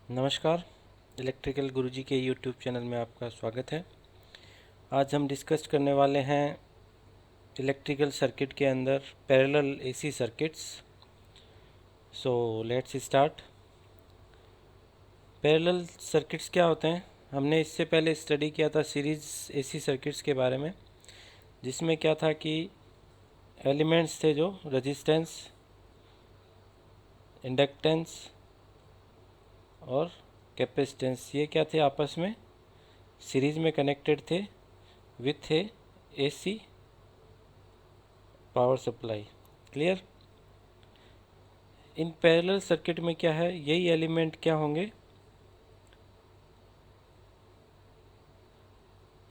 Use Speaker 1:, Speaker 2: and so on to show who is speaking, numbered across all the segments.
Speaker 1: नमस्कार। इलेक्ट्रिकल गुरुजी के YouTube channel में आपका स्वागत है। आज हम डिस्कस करने वाले हैं इलेक्ट्रिकल सर्किट के अंदर parallel AC circuits. So let's start. Parallel circuits क्या होते हैं? हमने इससे पहले स्टडी किया था सीरीज एसी सर्किट्स के बारे में, जिसमें क्या था कि एलिमेंट्स थे जो रेजिस्टेंस, इंडक्टेंस और कैपेसिटेंस, ये क्या थे, आपस में सीरीज में कनेक्टेड थे with A AC power supply. Clear? In parallel circuit में क्या है, यही एलिमेंट क्या होंगे,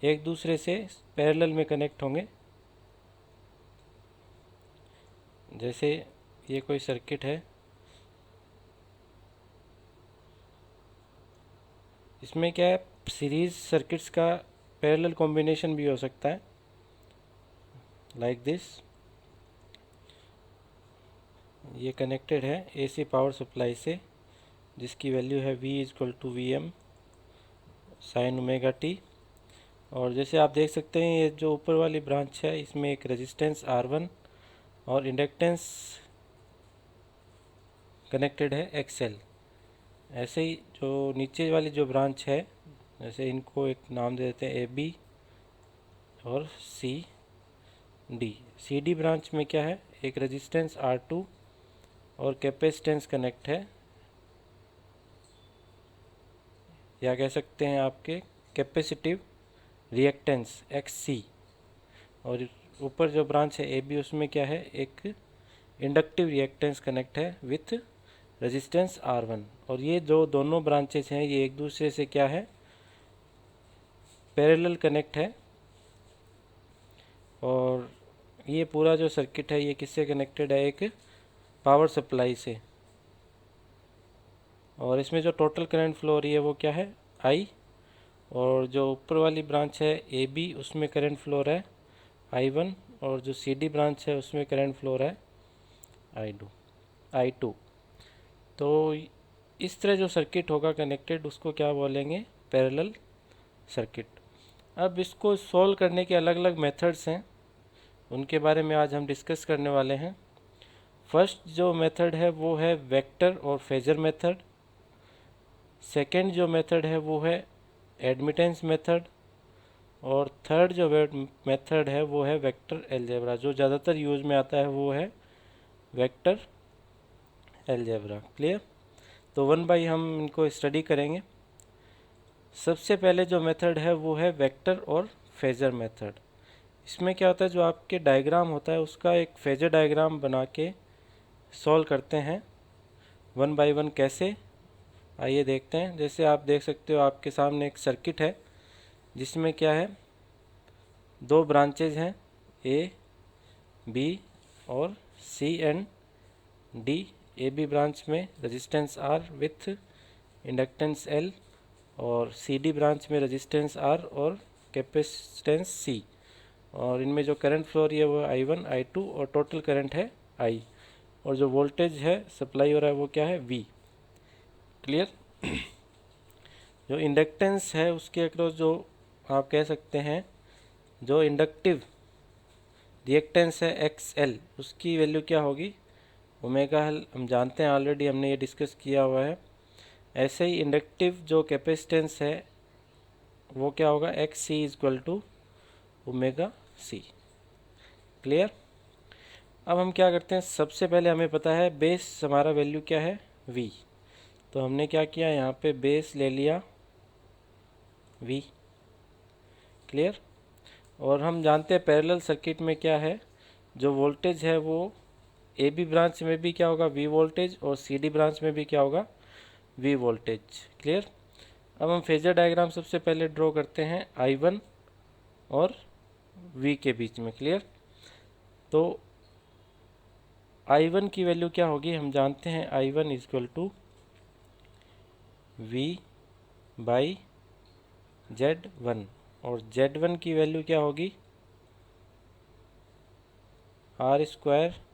Speaker 1: एक दूसरे से पैरेलल में कनेक्ट होंगे। जैसे ये कोई सर्किट है, इसमें क्या है, सीरीज सर्किट्स का पैरेलल कॉम्बिनेशन भी हो सकता है, लाइक दिस। ये कनेक्टेड है एसी पावर सप्लाई से, जिसकी वैल्यू है V equal to VM sine omega t. और जैसे आप देख सकते हैं, ये जो ऊपर वाली ब्रांच है, इसमें एक रेजिस्टेंस R1 और इंडक्टेंस कनेक्टेड है XL। ऐसे ही जो नीचे वाली जो ब्रांच है, जैसे इनको एक नाम दे देते हैं AB और CD। CD ब्रांच में क्या है, एक रेजिस्टेंस R2 और कैपेसिटेंस कनेक्ट है, या कह सकते हैं आपके कैपेसिटिव रिएक्टेंस XC। और ऊपर जो ब्रांच है AB, उसमें क्या है, एक इंडक्टिव रिएक्टेंस कनेक्ट है विथ रेजिस्टेंस R1। और ये जो दोनों ब्रांचेस हैं, ये एक दूसरे से क्या है, पैरेलल कनेक्ट है। और ये पूरा जो सर्किट है, ये किससे कनेक्टेड है, एक पावर सप्लाई से। और इसमें जो टोटल करंट फ्लो हो रही है वो क्या है, I। और जो ऊपर वाली ब्रांच है AB, उसमें करंट फ्लो रहा है I1। और जो CD ब्रांच है, उसमें करंट फ्लो रहा है I2। तो इस तरह जो सर्किट होगा कनेक्टेड, उसको क्या बोलेंगे, पैरेलल सर्किट। अब इसको सॉल्व करने के अलग अलग मेथड्स हैं, उनके बारे में आज हम डिस्कस करने वाले हैं। फर्स्ट जो मेथड है वो है वेक्टर और फेजर मेथड। सेकंड जो मेथड है वो है एडमिटेंस मेथड। और थर्ड जो मेथड है वो है वेक्टर अलजेब्रा। जो ज़्यादातर यूज में आता है वो है वेक्टर अलजेब्रा। क्लियर? तो वन बाय हम इनको स्टडी करेंगे। सबसे पहले जो मेथड है वो है वेक्टर और फेजर मेथड। इसमें क्या होता है, जो आपके डायग्राम होता है उसका एक फेजर डायग्राम बना के सॉल्व करते हैं वन बाय वन। कैसे, आइए देखते हैं। जैसे आप देख सकते हो, आपके सामने एक सर्किट है जिसमें क्या है, दो ब्रांचेज हैं A, B और C and D। AB branch में resistance R with inductance L, और CD ब्रांच में रेजिस्टेंस R और कैपेसिटेंस C। और इनमें जो करंट फ्लो रही है वो I1 I2 और टोटल करंट है I। और जो वोल्टेज है सप्लाई हो रहा है वो क्या है, V। क्लियर? जो इंडक्टेंस है उसके अक्रॉस जो आप कह सकते हैं, जो इंडक्टिव रिएक्टेंस है XL, उसकी वैल्यू क्या होगी, ओमेगा L। हम जानते हैं, ऑलरेडी हमने ये डिस्कस किया हुआ है। ऐसे ही इंडक्टिव जो कैपेसिटेंस है वो क्या होगा, XC equal to omega C। Clear? अब हम क्या करते हैं, सबसे पहले हमें पता है बेस हमारा वैल्यू क्या है, V। तो हमने क्या किया, यहाँ पे बेस ले लिया V। क्लियर? और हम जानते हैं पैरेलल सर्किट में क्या है, जो वोल्टेज है वो AB ब्रांच में भी क्या होगा, V वोल्टेज, और CD ब्रांच में भी क्या होगा, V वोल्टेज। क्लियर? अब हम फेजर डायग्राम सबसे पहले ड्रॉ करते हैं I1 और V के बीच में। क्लियर? तो I1 की वैल्यू क्या होगी, हम जानते हैं I1 equal to V by Z1। और Z1 की वैल्यू क्या होगी, R square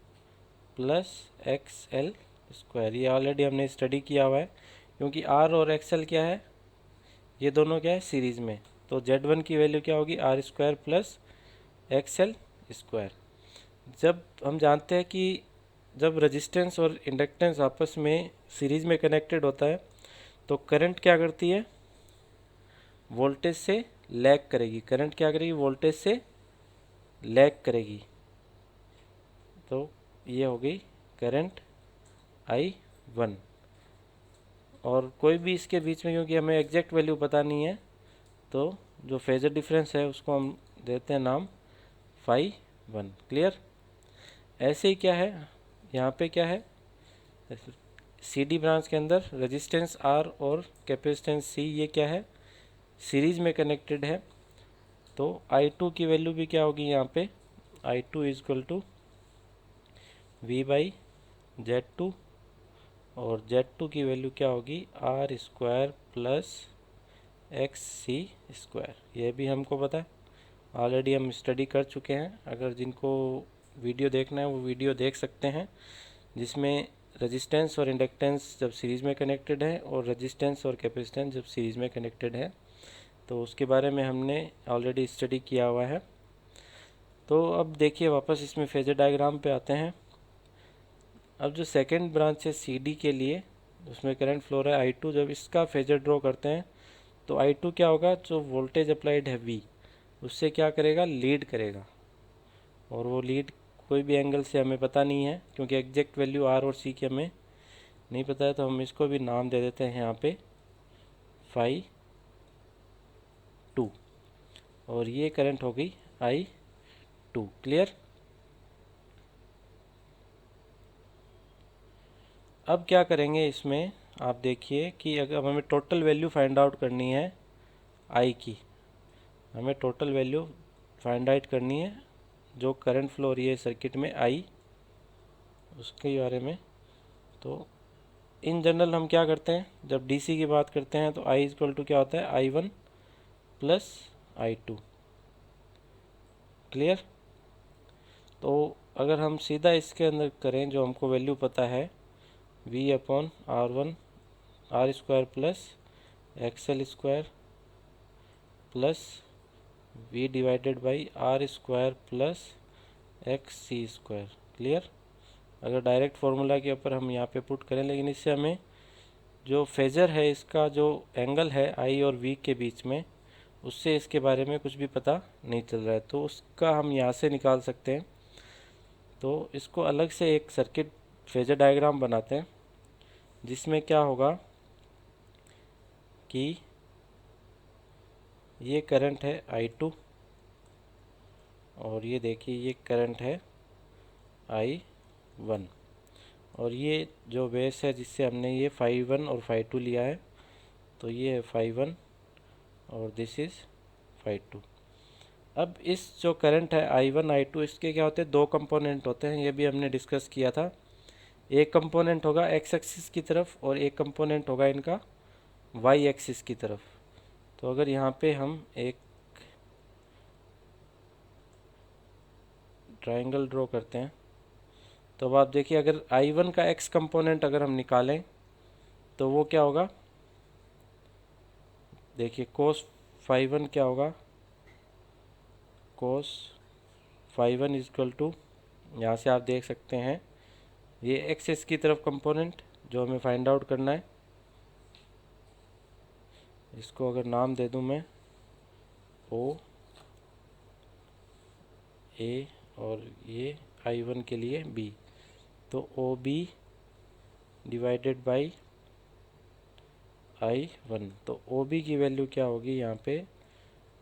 Speaker 1: plus XL square. ये ऑलरेडी हमने स्टडी किया हुआ है क्योंकि आर और एक्सएल क्या है, ये दोनों क्या है सीरीज में। तो Z1 की वैल्यू क्या होगी, R square plus XL square. जब हम जानते हैं कि जब रेजिस्टेंस और इंडक्टेंस आपस में सीरीज में कनेक्टेड होता है तो करंट क्या करती है, वोल्टेज से लैग करेगी। करंट क्या करेगी, वोल्टेज से लैग करेगी। तो ये हो गई करंट I1। और कोई भी इसके बीच में, क्योंकि हमें एग्जैक्ट वैल्यू पता नहीं है, तो जो फेजर डिफरेंस है उसको हम देते हैं नाम phi1। क्लियर। ऐसे ही क्या है, यहाँ पे क्या है, CD ब्रांच के अंदर रेजिस्टेंस R और कैपेसिटेंस C ये क्या है, सीरीज में कनेक्टेड है। तो I2 की वैल्यू भी क्या होगी यहाँ पे, I2 is equal to V/Z2, और Z2 की वैल्यू क्या होगी, R square plus XC square. यह भी हमको पता है, ऑलरेडी हम स्टडी कर चुके हैं। अगर जिनको वीडियो देखना है वो वीडियो देख सकते हैं, जिसमें रेजिस्टेंस और इंडक्टेंस जब सीरीज़ में कनेक्टेड है और रेजिस्टेंस और कैपेसिटेंस जब सीरीज़ में कनेक्टेड है, तो उसके बारे में हमने ऑलरेडी स्टडी किया हुआ है। तो अब देखिए वापस इसमें फेजर डायग्राम पे आते हैं। अब जो सेकंड ब्रांच है CD के लिए, उसमें करंट फ्लो है I2, जब इसका फेजर ड्रॉ करते हैं तो I2 क्या होगा, जो वोल्टेज अप्लाइड है V, उससे क्या करेगा, लीड करेगा। और वो लीड कोई भी एंगल से हमें पता नहीं है, क्योंकि एग्जैक्ट वैल्यू R और C की हमें नहीं पता है, तो हम इसको भी नाम दे देते हैं यहाँ पे phi2। और ये करंट हो गई I2। क्लियर। अब क्या करेंगे इसमें, आप देखिए कि अगर हमें टोटल वैल्यू फाइंड आउट करनी है I की, हमें टोटल वैल्यू फाइंड आउट करनी है जो करंट फ्लो हो रही है सर्किट में I, उसके बारे में। तो इन जनरल हम क्या करते हैं, जब DC की बात करते हैं तो I इक्वल टू क्या होता है, I1 प्लस I2। क्लियर। तो अगर हम सीधा इसके अंदर करें, जो हमको वैल्यू पता है, V/R1 R square plus XL square plus V divided by R square plus XC square. Clear. अगर डायरेक्ट फार्मूला के ऊपर हम यहाँ पे पुट करें, लेकिन इससे हमें जो फेजर है, इसका जो एंगल है I और V के बीच में, उससे इसके बारे में कुछ भी पता नहीं चल रहा है, तो उसका हम यहाँ से निकाल सकते हैं। तो इसको अलग से एक सर्किट फेजर डायग्राम बनाते हैं, जिसमें क्या होगा कि ये करंट है I2, और ये देखिए ये करंट है I1, और ये जो बेस है जिससे हमने ये phi1 और phi2 लिया है, तो ये है phi1 और दिस इज़ phi2। अब इस जो करंट है I1 I2, इसके क्या होते हैं, दो कंपोनेंट होते हैं, ये भी हमने डिस्कस किया था। एक कंपोनेंट होगा एक्स एक्सिस की तरफ और एक कंपोनेंट होगा इनका वाई एक्सिस की तरफ। तो अगर यहाँ पे हम एक ट्रायंगल ड्रॉ करते हैं, तो अब आप देखिए अगर I1 का एक्स कंपोनेंट अगर हम निकालें तो वो क्या होगा, देखिए कोस phi1 क्या होगा, कोस phi1 इज इक्वल टू, यहाँ से आप देख सकते हैं ये एक्सिस की तरफ कंपोनेंट जो हमें फाइंड आउट करना है, इसको अगर नाम दे दूं मैं O A और ये I1 के लिए B, तो OB डिवाइडेड बाई I1। तो OB की वैल्यू क्या होगी यहाँ पे,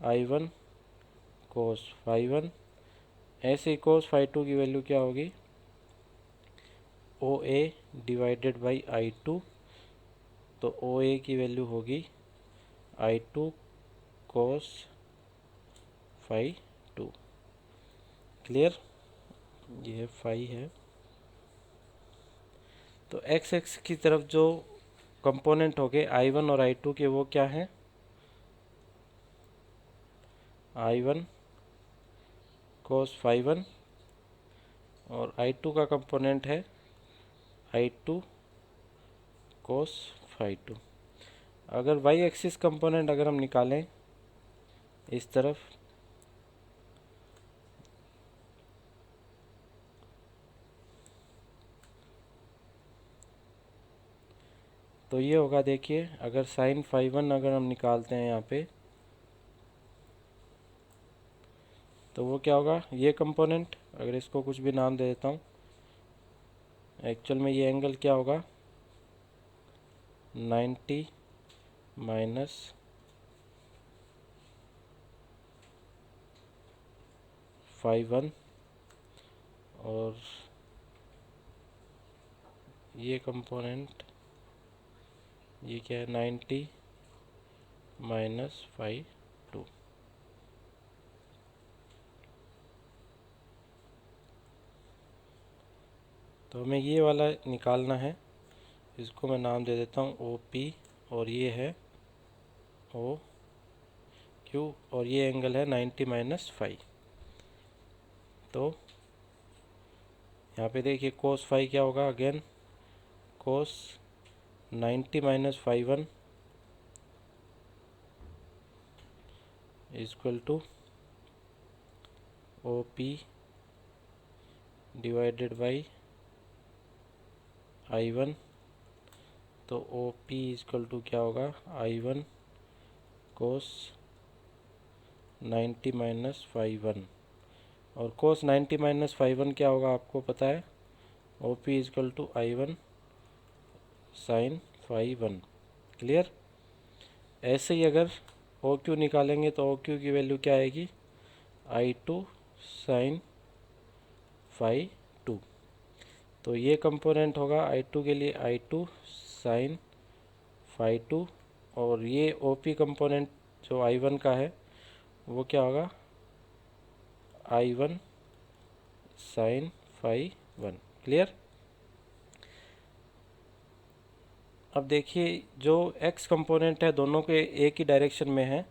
Speaker 1: I1 कोस phi1। ऐसे ही कोस phi2 की वैल्यू क्या होगी, OA डिवाइडेड बाई I2। तो OA की वैल्यू होगी I2 कोस phi2। क्लियर। ये फाई है। तो एक्स एक्स की तरफ जो कंपोनेंट हो गए I1 और I2 के, वो क्या हैं, I1 कोस phi1, और I2 का कंपोनेंट है I2 कोस फाई टू। अगर वाई एक्सिस कंपोनेंट अगर हम निकालें इस तरफ, तो ये होगा, देखिए अगर साइन फाई वन अगर हम निकालते हैं यहाँ पे, तो वो क्या होगा, ये कंपोनेंट, अगर इसको कुछ भी नाम दे देता हूँ, एक्चुअल में ये एंगल क्या होगा, 90 माइनस फाई वन, और ये कंपोनेंट ये क्या है, 90 माइनस फाई टू। तो हमें ये वाला निकालना है, इसको मैं नाम दे देता हूँ ओ पी, और ये है ओ क्यू, और ये एंगल है 90 माइनस फाई। तो यहाँ पे देखिए कोस फाई क्या होगा, again cos 90 minus phi one equal to O P divided by I one. तो ओ पी इक्वल टू क्या होगा, आई one cos 90 minus phi one, और कोस 90 माइनस फाई वन क्या होगा आपको पता है, O P equal to I one sine phi one. Clear. ऐसे ही अगर ओ क्यू निकालेंगे तो ओ क्यू की वैल्यू क्या आएगी, आई टू साइन फाई टू। तो ये कंपोनेंट होगा आई टू के लिए आई टू साइन फाई टू, और ये ओ पी कंपोनेंट जो आई वन का है वो क्या होगा, आई one sine phi one. Clear. अब देखिए जो x कंपोनेंट है दोनों के एक ही डायरेक्शन में है,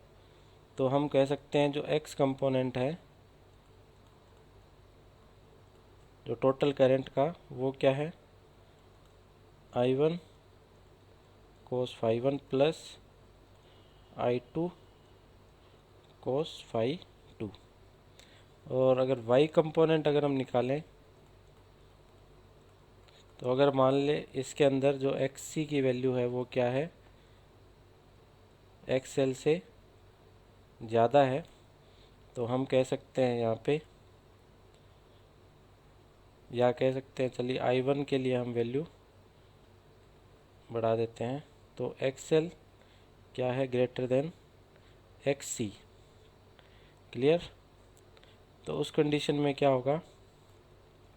Speaker 1: तो हम कह सकते हैं जो x कंपोनेंट है जो टोटल करंट का, वो क्या है, I one cos phi one plus I two cos phi two. और अगर y कंपोनेंट अगर हम निकालें, तो अगर मान ले इसके अंदर जो xc की वैल्यू है वो क्या है, xl से ज़्यादा है, तो हम कह सकते हैं यहाँ पे, या कह सकते हैं चलिए आई वन के लिए हम वैल्यू बढ़ा देते हैं, तो xl क्या है, ग्रेटर देन xc। क्लियर। तो उस कंडीशन में क्या होगा,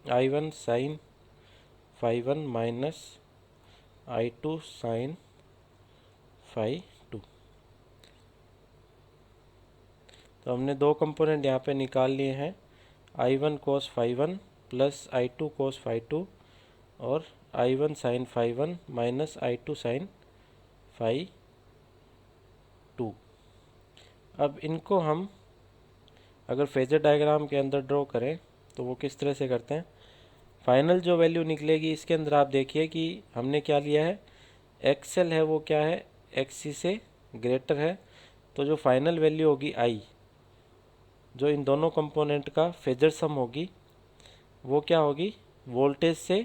Speaker 1: आई one sine phi one minus i two sine phi two. तो हमने दो कंपोनेंट यहाँ पे निकाल लिए हैं, i one cos phi one plus I two cos phi two, और i one sine phi one minus i two sine phi two. अब इनको हम अगर फेजर डायग्राम के अंदर ड्रॉ करें तो वो किस तरह से करते हैं, फाइनल जो वैल्यू निकलेगी इसके अंदर आप देखिए कि हमने क्या लिया है, एक्सएल है वो क्या है, एक्सी से ग्रेटर है, तो जो फाइनल वैल्यू होगी आई, जो इन दोनों कंपोनेंट का फेजर सम होगी, वो क्या होगी, वोल्टेज से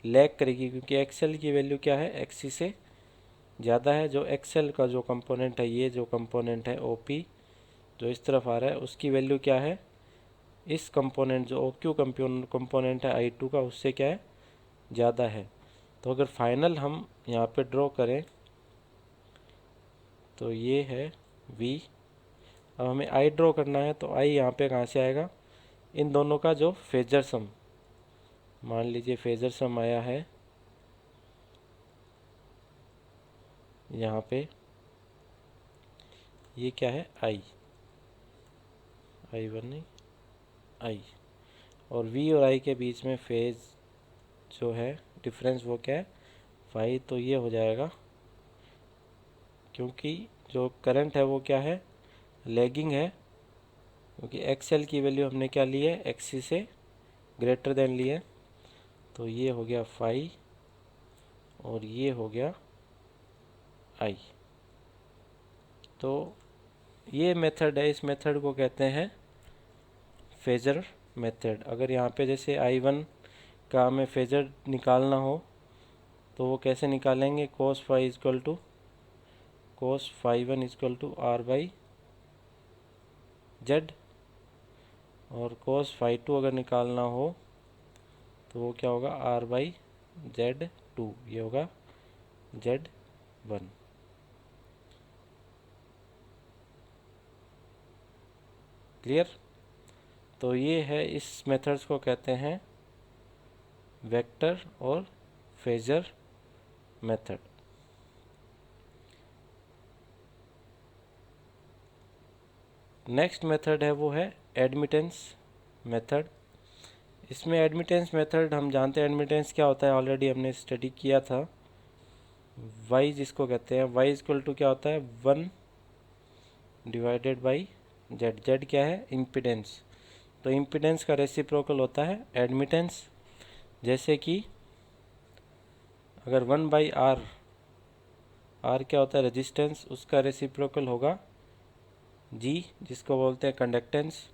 Speaker 1: लैग करेगी, क्योंकि एक्सएल की वैल्यू क्या है, एक्सी से ज़्यादा है। जो एक्सएल का जो कंपोनेंट है, ये जो कंपोनेंट है ओपी जो इस तरफ आ रहा है, उसकी वैल्यू क्या है, इस कंपोनेंट जो ओ क्यू कंपोनेंट है आई टू का, उससे क्या है, ज़्यादा है। तो अगर फाइनल हम यहाँ पे ड्रॉ करें तो ये है V। अब हमें I ड्रॉ करना है, तो I यहाँ पे कहाँ से आएगा, इन दोनों का जो फेजर सम, मान लीजिए फेजर सम आया है यहाँ पे, ये क्या है, आई वन नहीं आई, और V और I के बीच में फेज जो है डिफरेंस वो क्या है, फाई। तो ये हो जाएगा, क्योंकि जो करंट है वो क्या है, लैगिंग है, क्योंकि एक्सएल की वैल्यू हमने क्या ली है, एक्सी से ग्रेटर देन ली है। तो ये हो गया फाई, और ये हो गया आई। तो ये मेथड है, इस मेथड को कहते हैं फेजर मेथड। अगर यहाँ पे जैसे I1 का हमें फेजर निकालना हो तो वो कैसे निकालेंगे, cos phi is equal to cos phi 1 is equal to R by Z, और cos phi 2 अगर निकालना हो तो वो क्या होगा, R बाई Z2, ये होगा Z1। क्लियर। तो ये है, इस मेथड्स को कहते हैं वेक्टर और फेजर मेथड। नेक्स्ट मेथड है वो है एडमिटेंस मेथड। इसमें एडमिटेंस मेथड हम जानते हैं, एडमिटेंस क्या होता है ऑलरेडी हमने स्टडी किया था। y जिसको कहते हैं, y इक्वल टू क्या होता है, 1 डिवाइडेड बाई z। z क्या है, इम्पिडेंस। तो इम्पिडेंस का रेसिप्रोकल होता है एडमिटेंस। जैसे कि अगर 1 बाई आर, आर क्या होता है, रेजिस्टेंस, उसका रेसिप्रोकल होगा जी, जिसको बोलते हैं कंडक्टेंस।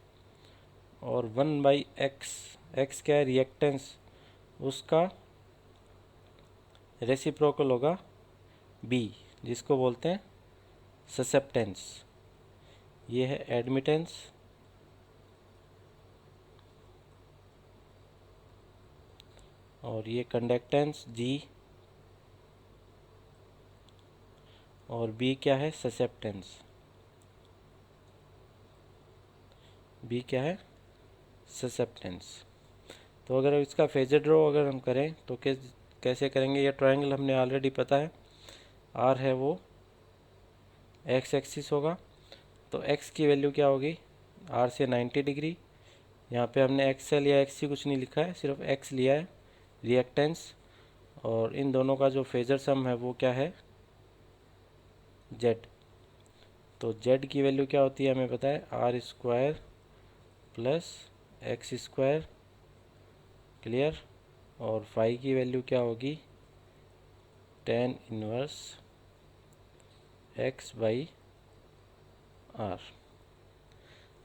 Speaker 1: और 1 बाई एक्स, एक्स क्या है, रिएक्टेंस, उसका रेसिप्रोकल होगा बी, जिसको बोलते हैं ससेप्टेंस। ये है एडमिटेंस। और ये कंडक्टेंस जी, और बी क्या है, ससेप्टेंस। बी क्या है, ससेप्टेंस। तो अगर इसका फेजर ड्रॉ अगर हम करें तो कैसे करेंगे, ये ट्रायंगल हमने ऑलरेडी पता है, आर है वो एक्स एक्सिस होगा। तो एक्स की वैल्यू क्या होगी, आर से 90 डिग्री। यहाँ पे हमने एक्सएल या एक्ससी कुछ नहीं लिखा है, सिर्फ एक्स लिया है, रिएक्टेंस। और इन दोनों का जो फेजर सम है वो क्या है, जेड। तो जेड की वैल्यू क्या होती है हमें पता है, R square plus X square. Clear. और फाई की वैल्यू क्या होगी, tan inverse X by R.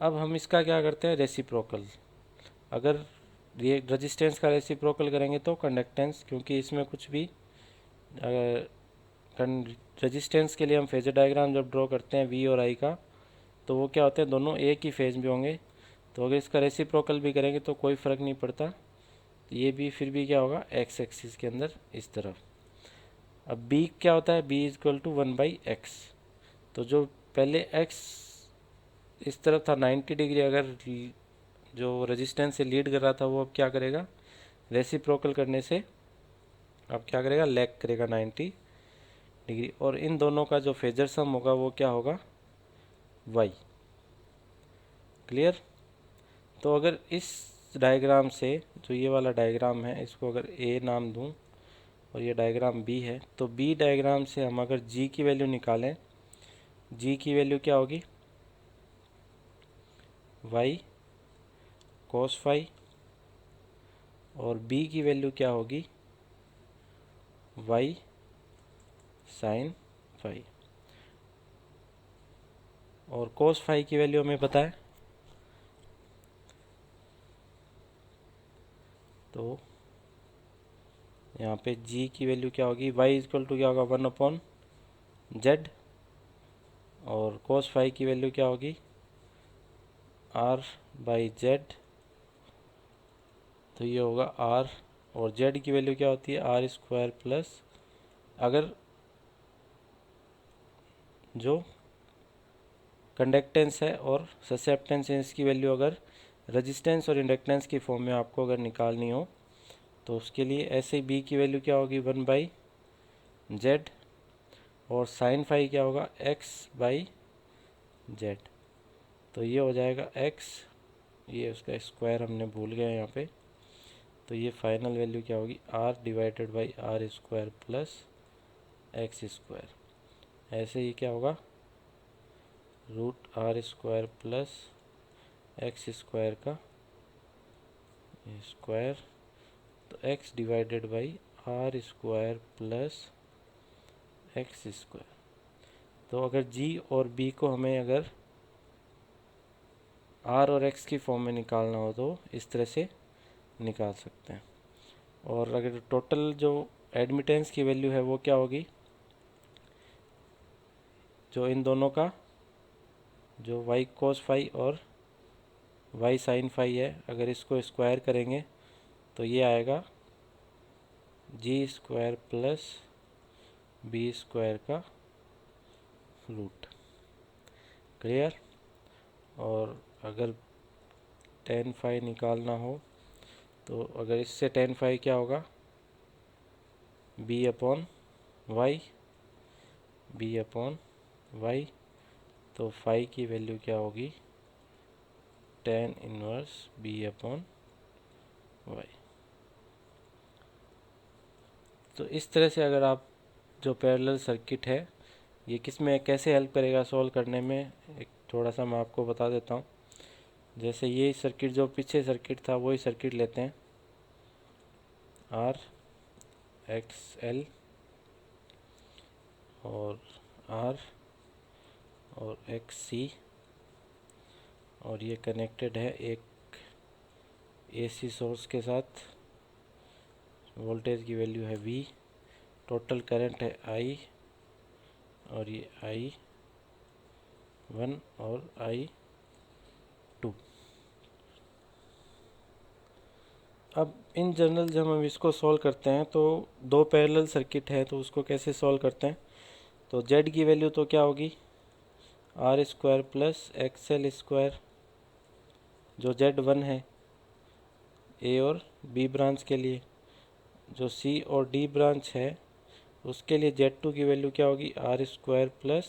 Speaker 1: अब हम इसका क्या करते हैं, रेसिप्रोकल। अगर ये रेजिस्टेंस का रेसिप्रोकल करेंगे तो कंडक्टेंस, क्योंकि इसमें कुछ भी अगर रेजिस्टेंस के लिए हम फेजर डायग्राम जब ड्रॉ करते हैं वी और आई का, तो वो क्या होते हैं, दोनों एक ही फेज में होंगे। तो अगर इसका रेसिप्रोकल भी करेंगे तो कोई फ़र्क नहीं पड़ता। तो ये भी फिर भी क्या होगा, एक्स एक्सिस के अंदर इस तरफ। अब बी क्या होता है, B is equal to 1 by X. तो जो पहले एक्स इस तरफ था 90 डिग्री, अगर जो रेजिस्टेंस से लीड कर रहा था वो अब क्या करेगा, रेसिप्रोकल करने से अब क्या करेगा, लैग करेगा 90 डिग्री। और इन दोनों का जो फेजर सम होगा वो क्या होगा, वाई। क्लियर। तो अगर इस डायग्राम से, जो ये वाला डायग्राम है, इसको अगर ए नाम दूं और ये डायग्राम बी है, तो बी डायग्राम से हम अगर जी की वैल्यू निकालें, जी की वैल्यू क्या होगी, वाई कॉस फाई। और बी की वैल्यू क्या होगी, वाई साइन फाई। और कोस फाई की वैल्यू हमें पता है, तो यहाँ पे जी की वैल्यू क्या होगी, वाई इजक्वल टू क्या होगा, 1 अपॉन जेड। और कोस फाई की वैल्यू क्या होगी, आर बाई जेड। तो ये होगा आर। और जेड की वैल्यू क्या होती है, आर स्क्वायर प्लस, अगर जो कंडक्टेंस है और ससेप्टेंस है, इसकी वैल्यू अगर रेजिस्टेंस और इंडक्टेंस की फॉर्म में आपको अगर निकालनी हो तो उसके लिए ऐसे ही बी की वैल्यू क्या होगी, 1 बाई जेड। और साइन फाई क्या होगा, एक्स बाई जेड। तो ये हो जाएगा एक्स, ये उसका स्क्वायर हमने भूल गए यहाँ पे। तो ये फाइनल वैल्यू क्या होगी, R divided by R square plus X square. ऐसे ही क्या होगा, root R square plus X square का स्क्वायर। तो X divided by R square plus X square. तो अगर जी और बी को हमें अगर आर और एक्स की फॉर्म में निकालना हो तो इस तरह से निकाल सकते हैं। और अगर टोटल जो एडमिटेंस की वैल्यू है वो क्या होगी, जो इन दोनों का जो y cos फाई और y sin फाई है, अगर इसको स्क्वायर करेंगे तो ये आएगा जी स्क्वायर प्लस बी स्क्वायर का रूट। क्लियर। और अगर tan फाई निकालना हो तो अगर इससे tan फाई क्या होगा, b upon Y, b upon Y, तो फाई की वैल्यू क्या होगी, tan inverse b upon Y. तो इस तरह से अगर आप जो पैरेलल सर्किट है ये किस में कैसे हेल्प करेगा सॉल्व करने में, एक थोड़ा सा मैं आपको बता देता हूँ। जैसे ये सर्किट, जो पीछे सर्किट था वही सर्किट लेते हैं, आर एक्स एल और आर और एक्स सी, और ये कनेक्टेड है एक एसी सोर्स के साथ। वोल्टेज की वैल्यू है वी, टोटल करंट है आई, और ये आई वन और आई टू। अब इन जनरल जब हम इसको सॉल्व करते हैं तो दो पैरेलल सर्किट है तो उसको कैसे सॉल्व करते हैं, तो जेड की वैल्यू तो क्या होगी, R square plus X L square, जो जेड वन है ए और बी ब्रांच के लिए। जो सी और डी ब्रांच है उसके लिए जेड टू की वैल्यू क्या होगी, आर स्क्वायर प्लस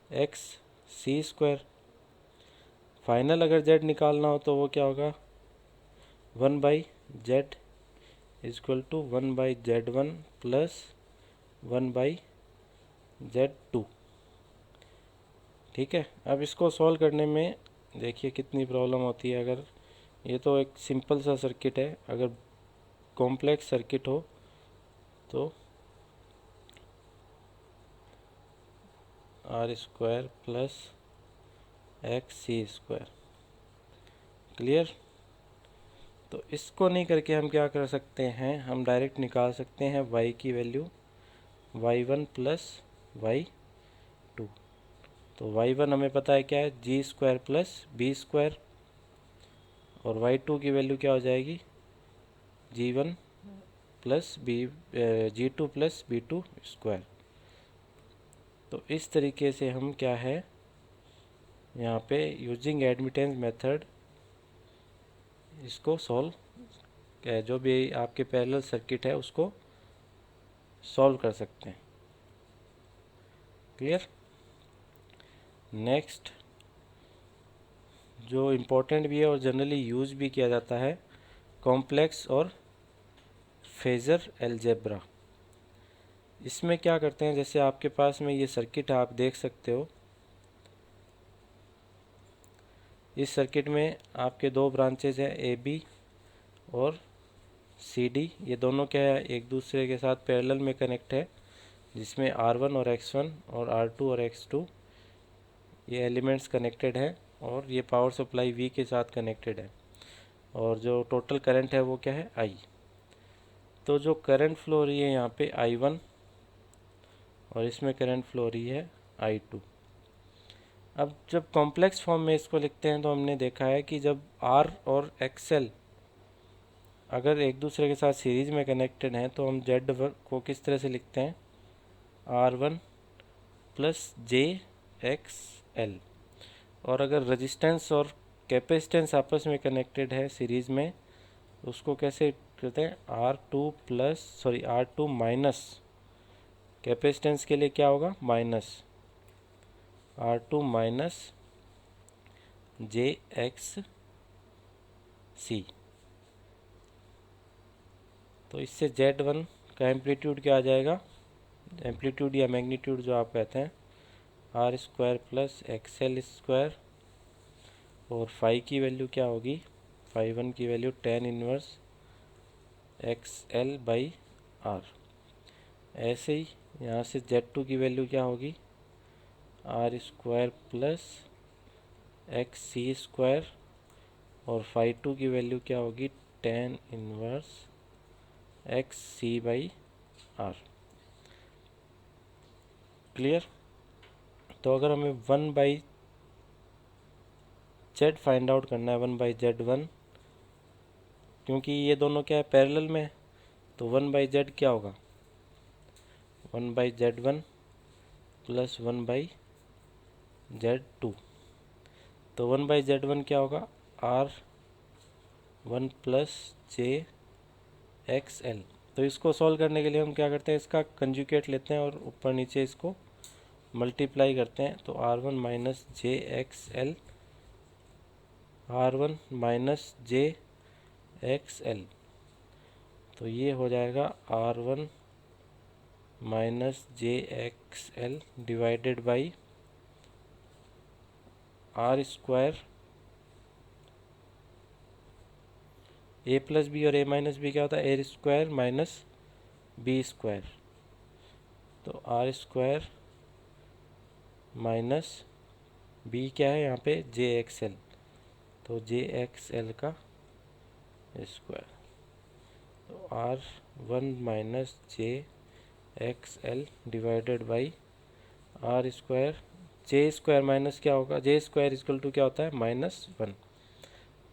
Speaker 1: एक्स सी स्क्वायर। फाइनल अगर जेड निकालना हो तो वो क्या होगा, one by Z is equal to one by Z one plus one by Z two. ठीक है। अब इसको सॉल्व करने में देखिए कितनी प्रॉब्लम होती है। अगर ये तो एक सिंपल सा सर्किट है, अगर कॉम्प्लेक्स सर्किट हो तो आर स्क्वायर प्लस एक्स सी स्क्वायर। क्लियर। तो इसको नहीं करके हम क्या कर सकते हैं, हम डायरेक्ट निकाल सकते हैं y की value y one plus y two. तो वाई वन हमें पता है क्या है, g square plus b square, और वाई टू की वैल्यू क्या हो जाएगी, जी one plus b g two plus b two square. तो इस तरीके से हम क्या है यहाँ पे यूजिंग एडमिटेंस मेथड इसको सॉल्व, जो भी आपके पैरेलल सर्किट है उसको सॉल्व कर सकते हैं। क्लियर। नेक्स्ट जो इम्पोर्टेंट भी है और जनरली यूज भी किया जाता है, कॉम्प्लेक्स और फेजर अलजेब्रा। इसमें क्या करते हैं, जैसे आपके पास में ये सर्किट है आप देख सकते हो, इस सर्किट में आपके दो ब्रांचेज हैं ए बी और सी डी। ये दोनों क्या है, एक दूसरे के साथ पैरेलल में कनेक्ट है, जिसमें R1 और X1 और R2 और X2 ये एलिमेंट्स कनेक्टेड है, और ये पावर सप्लाई V के साथ कनेक्टेड है, और जो टोटल करंट है वो क्या है, I। तो जो करंट फ्लो हो रही है यहाँ पे I1 और इसमें करंट फ्लो हो रही है I2। अब जब कॉम्प्लेक्स फॉर्म में इसको लिखते हैं तो हमने देखा है कि जब R और XL अगर एक दूसरे के साथ सीरीज में कनेक्टेड हैं तो हम Z को किस तरह से लिखते हैं, R1 प्लस जे एक्स एल। और अगर रेजिस्टेंस और कैपेसिटेंस आपस में कनेक्टेड है सीरीज में, उसको कैसे करते हैं, आर टू माइनस, कैपेसिटेंस के लिए क्या होगा, माइनस R2 माइनस जे एक्स सी। तो इससे Z1 का एम्पलीट्यूड क्या आ जाएगा, एम्पलीट्यूड या मैग्नीट्यूड जो आप कहते हैं, R square plus X L square, और फाई की वैल्यू क्या होगी, फाई वन की value tan inverse X L by R. ऐसे ही यहाँ से Z2 की वैल्यू क्या होगी, आर स्क्वायर प्लस एक्स सी स्क्वायर, और फाई टू की वैल्यू क्या होगी, tan inverse X C by R. Clear. तो अगर हमें one by Z find out करना है, वन बाई जेड वन, क्योंकि ये दोनों क्या है, पैरेलल में है, तो वन बाई जेड क्या होगा, one by Z one plus one by Z two. तो वन बाई जेड वन क्या होगा, आर वन प्लस जे एक्स एल। तो इसको सॉल्व करने के लिए हम क्या करते हैं, इसका कंजुगेट लेते हैं और ऊपर नीचे इसको मल्टीप्लाई करते हैं। तो आर वन माइनस जे X L, R one minus जे एक्स एल, तो ये हो जाएगा R one minus J X L divided by R square, A plus B और ए माइनस बी क्या होता है, A square minus B square. तो R square minus B क्या है यहाँ पे, जे एक्स एल, तो जे एक्स एल का स्क्वायर। तो R one minus J X L divided by R square, J square minus क्या होगा, जे स्क्वायर इक्वल टू क्या होता है, माइनस वन।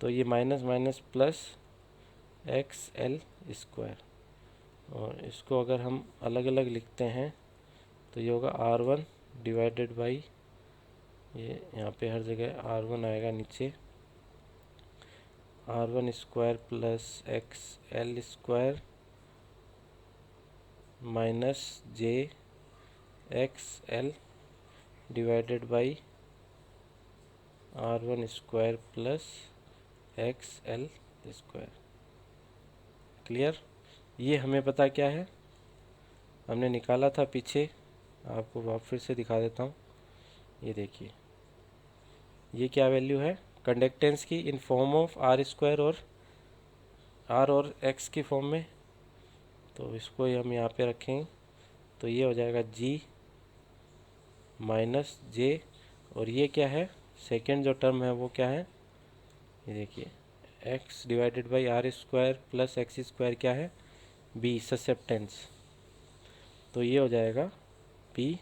Speaker 1: तो ये minus minus plus X L square, और इसको अगर हम अलग अलग लिखते हैं तो ये होगा आर वन डिवाइडेड बाई, ये यहाँ पे हर जगह आर वन आएगा नीचे, R one square plus X L square minus J X L divided by R one square plus X L square. Clear. ये हमें पता क्या है, हमने निकाला था पीछे, आपको वापस फिर से दिखा देता हूँ। ये देखिए, ये क्या वैल्यू है, कंडक्टेंस की in form of R square और आर और एक्स की फॉर्म में। तो इसको हम यहाँ पे रखेंगे, तो ये हो जाएगा जी माइनस जे, और ये क्या है, सेकेंड जो टर्म है वो क्या है, ये देखिए X divided by R square plus X square क्या है, बी ससेप्टेंस। तो ये हो जाएगा बी,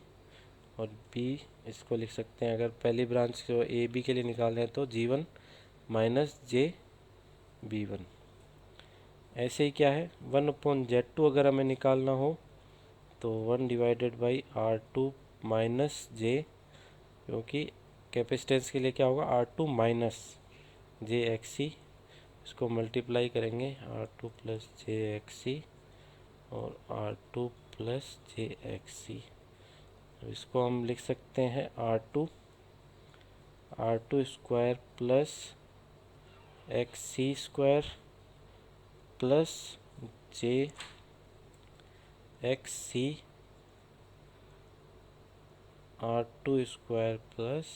Speaker 1: और बी इसको लिख सकते हैं, अगर पहली ब्रांच को ए बी के लिए निकाल रहे हैं तो जी वन माइनस जे बी वन। ऐसे ही क्या है, वन अपॉन जेड टू अगर हमें निकालना हो तो one divided by r two minus j, क्योंकि कैपेसिटेंस के लिए क्या होगा, आर टू माइनस जे एक्स सी, इसको मल्टीप्लाई करेंगे आर टू प्लस जे एक्स सी और आर टू प्लस जे एक्स सी। इसको हम लिख सकते हैं r two square plus x सी स्क्वायर प्लस जे x c, r two square plus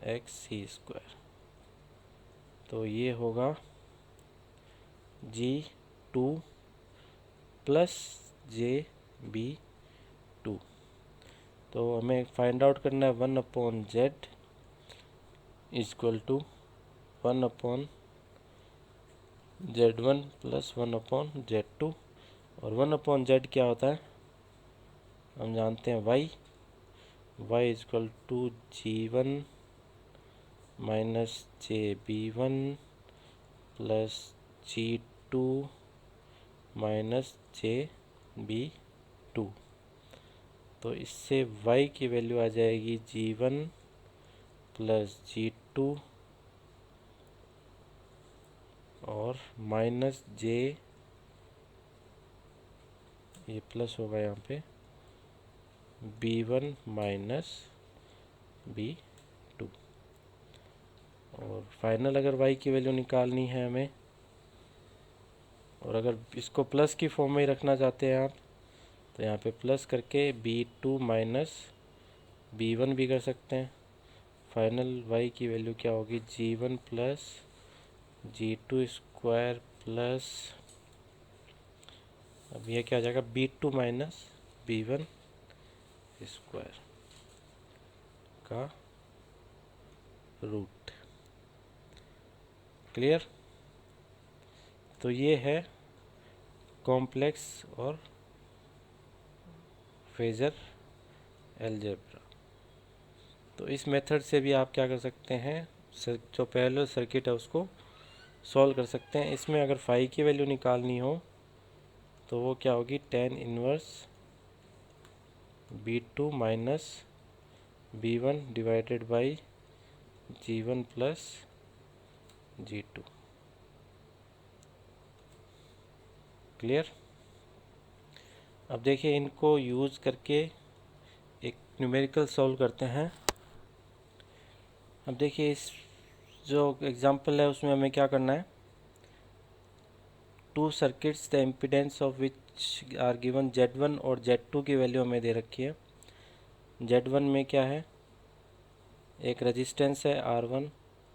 Speaker 1: x सी स्क्वायर। तो ये होगा g two plus j B two. तो हमें फाइंड आउट करना है one upon Z equal to one upon Z one plus one upon Z two, और one upon Z क्या होता है, हम जानते हैं Y, Y equal to G one minus J B one plus ji two minus J B two. तो इससे y की वैल्यू आ जाएगी जी वन प्लस जी टू और माइनस जे, ये प्लस होगा यहाँ पे, B one minus B two. और फाइनल अगर y की वैल्यू निकालनी है हमें, और अगर इसको प्लस की फॉर्म में ही रखना चाहते हैं आप, तो यहाँ पे प्लस करके B two minus B one भी कर सकते हैं। फाइनल y की वैल्यू क्या होगी, जी वन प्लस जी टू स्क्वायर प्लस, अब यह क्या हो जाएगा, b two minus B one square. का रूट। क्लियर? तो ये है कॉम्प्लेक्स और फेजर अलजेब्रा। तो इस मेथड से भी आप क्या कर सकते हैं, जो पैरेलल सर्किट है उसको सॉल्व कर सकते हैं। इसमें अगर फाई की वैल्यू निकालनी हो तो वो क्या होगी, tan inverse B2 minus B1 divided by G1 plus G2। Clear? अब देखिए इनको यूज़ करके एक न्यूमेरिकल सॉल्व करते हैं। अब देखिए इस जो एग्जांपल है उसमें हमें क्या करना है, two circuits the impedance of which are given Z1 और Z2 की वैल्यू हमें दे रखी है। Z1 में क्या है, एक रेजिस्टेंस है R1,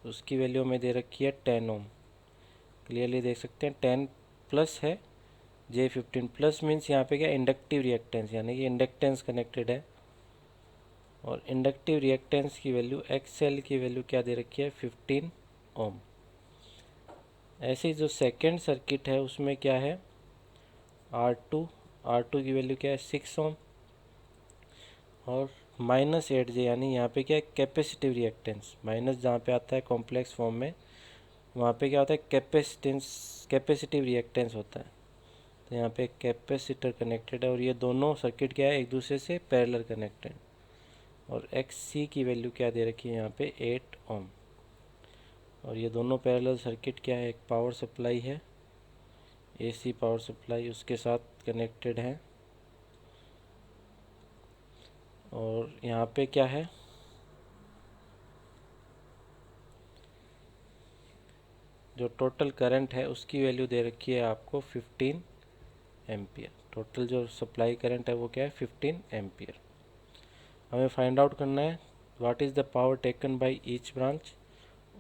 Speaker 1: उसकी वैल्यू हमें दे रखी है 10 ओम। क्लियरली देख सकते हैं 10 प्लस है J15 प्लस मीन्स यहाँ पे क्या इंडक्टिव रिएक्टेंस, यानी कि इंडक्टेंस कनेक्टेड है। और इंडक्टिव रिएक्टेंस की वैल्यू XL की वैल्यू क्या दे रखी है, 15 ओम। ऐसे ही जो सेकेंड सर्किट है उसमें क्या है, R2 की वैल्यू क्या है 6 ओम और -8J, यानी यहाँ पे क्या है कैपेसिटिव रिएक्टेंस। माइनस जहाँ पे आता है कॉम्प्लेक्स फॉर्म में वहाँ पे क्या होता है कैपेसिटिव रिएक्टेंस होता है। तो यहाँ पे कैपेसिटर कनेक्टेड है और ये दोनों सर्किट क्या है एक दूसरे से पैरेलल कनेक्टेड। और XC की वैल्यू क्या दे रखी है यहाँ पे 8 ओम। और ये दोनों पैरेलल सर्किट क्या है, एक पावर सप्लाई है AC पावर सप्लाई उसके साथ कनेक्टेड है। और यहाँ पे क्या है, जो टोटल करंट है उसकी वैल्यू दे रखी है आपको 15 एम्पियर। टोटल जो सप्लाई करंट है वो क्या है 15 एम्पियर। हमें फाइंड आउट करना है what is the power taken by each branch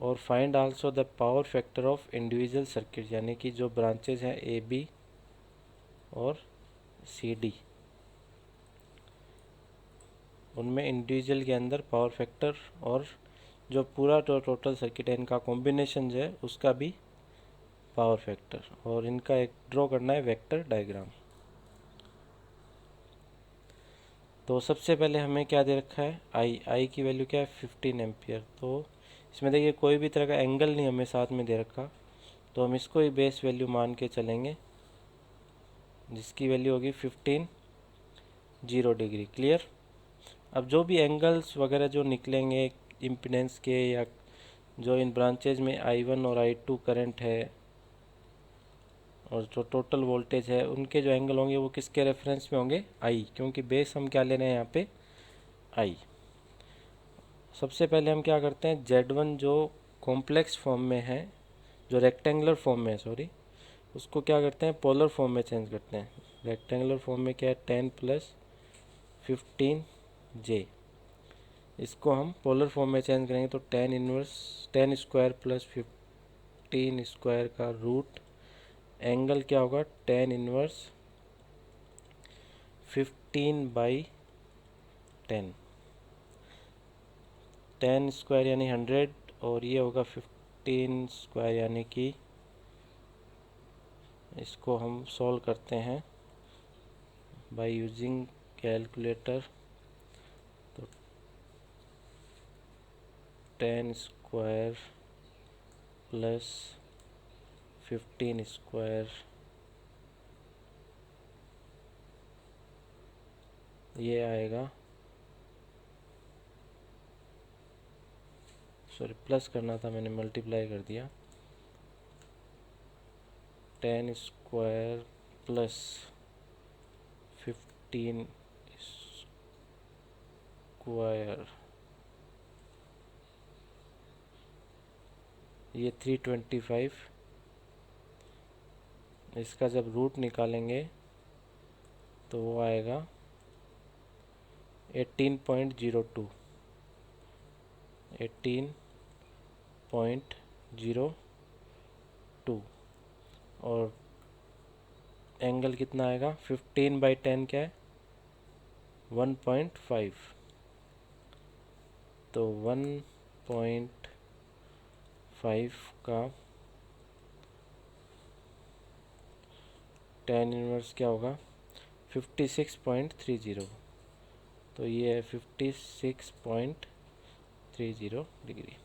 Speaker 1: और find also the power factor of individual circuit, यानी कि जो ब्रांचेज हैं AB और CD उनमें इंडिविजुअल के अंदर पावर फैक्टर और जो पूरा टोटल सर्किट है इनका कॉम्बिनेशन जो है उसका भी पावर फैक्टर, और इनका एक ड्रॉ करना है वेक्टर डायग्राम। तो सबसे पहले हमें क्या दे रखा है, आई की वैल्यू क्या है 15 एम्पियर। तो इसमें देखिए कोई भी तरह का एंगल नहीं हमें साथ में दे रखा, तो हम इसको ही बेस वैल्यू मान के चलेंगे जिसकी वैल्यू होगी 15 0 डिग्री। क्लियर? अब जो भी एंगल्स वगैरह जो निकलेंगे इम्पीडेंस के या जो इन ब्रांचेज में I1 और I2 करंट है और जो टोटल वोल्टेज है उनके जो एंगल होंगे वो किसके रेफरेंस में होंगे, I, क्योंकि बेस हम क्या ले रहे हैं यहाँ पे I। सबसे पहले हम क्या करते हैं, Z1 जो कॉम्प्लेक्स फॉर्म में है, जो रेक्टेंगुलर फॉर्म में है सॉरी, उसको क्या करते हैं पोलर फॉर्म में चेंज करते हैं। रेक्टेंगुलर फॉर्म में क्या है 10 प्लस 15J, इसको हम पोलर फॉर्म में चेंज करेंगे तो 10 स्क्वायर प्लस 15 स्क्वायर का रूट एंगल क्या होगा 10 इनवर्स 15/10। 10 स्क्वायर यानी 100 और ये होगा 15 स्क्वायर यानी कि, इसको हम सॉल्व करते हैं बाय यूजिंग कैलकुलेटर। तो 10 स्क्वायर प्लस 15 स्क्वायर ये आएगा, सॉरी प्लस करना था मैंने मल्टीप्लाई कर दिया, 10 स्क्वायर प्लस 15 स्क्वायर ये 325। इसका जब रूट निकालेंगे तो वो आएगा 18.02 18.02 और एंगल कितना आएगा 15/10 क्या है 1.5। तो 1.5 का tan इनवर्स क्या होगा 56.30। तो ये है 56.30 डिग्री।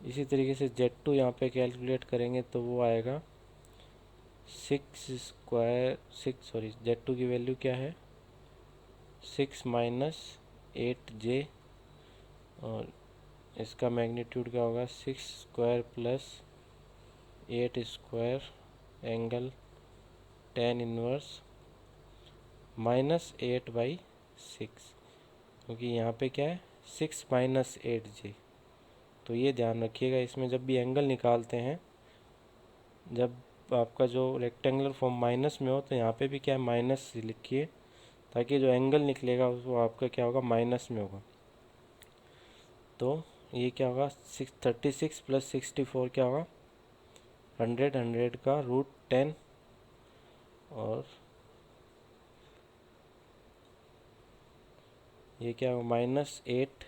Speaker 1: इसी तरीके से Z2 यहाँ पे कैलकुलेट करेंगे तो वो आएगा 6 Z2 की वैल्यू क्या है 6 माइनस 8J, और इसका मैग्नीट्यूड क्या होगा 6 square plus 8 square angle tan inverse -8/6, क्योंकि यहाँ पे क्या है 6 माइनस 8J। तो ये ध्यान रखिएगा, इसमें जब भी एंगल निकालते हैं, जब आपका जो रेक्टेंगुलर फॉर्म माइनस में हो तो यहाँ पे भी क्या है माइनस लिखिए, ताकि जो एंगल निकलेगा वो आपका क्या होगा माइनस में होगा। तो ये क्या होगा 36 प्लस 64 क्या होगा 100 का रूट 10, और ये क्या होगा -8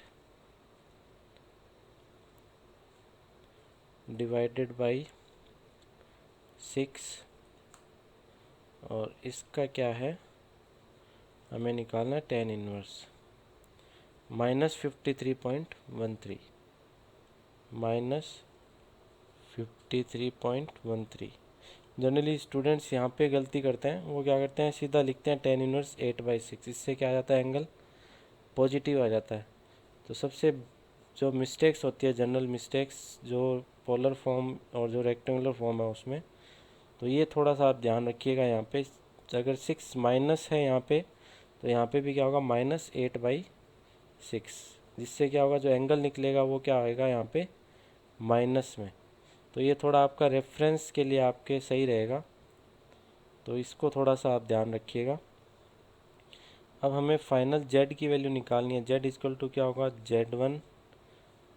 Speaker 1: डिवाइडेड बाई 6, और इसका क्या है हमें निकालना tan इनवर्स -53.13 -53.13। जनरली स्टूडेंट्स यहाँ पे गलती करते हैं, वो क्या करते हैं सीधा लिखते हैं tan इनवर्स 8/6, इससे क्या आ जाता है एंगल पॉजिटिव आ जाता है। तो सबसे जो मिस्टेक्स होती है जनरल मिस्टेक्स जो पोलर फॉर्म और जो रेक्टेंगुलर फॉर्म है उसमें, तो ये थोड़ा सा आप ध्यान रखिएगा। यहाँ पे अगर 6 माइनस है यहाँ पे, तो यहाँ पे भी क्या होगा -8/6, जिससे क्या होगा जो एंगल निकलेगा वो क्या आएगा यहाँ पे माइनस में। तो ये थोड़ा आपका रेफरेंस के लिए आपके सही रहेगा, तो इसको थोड़ा सा आप ध्यान रखिएगा। अब हमें फाइनल Z की वैल्यू निकालनी है। Z इक्वल टू क्या होगा Z1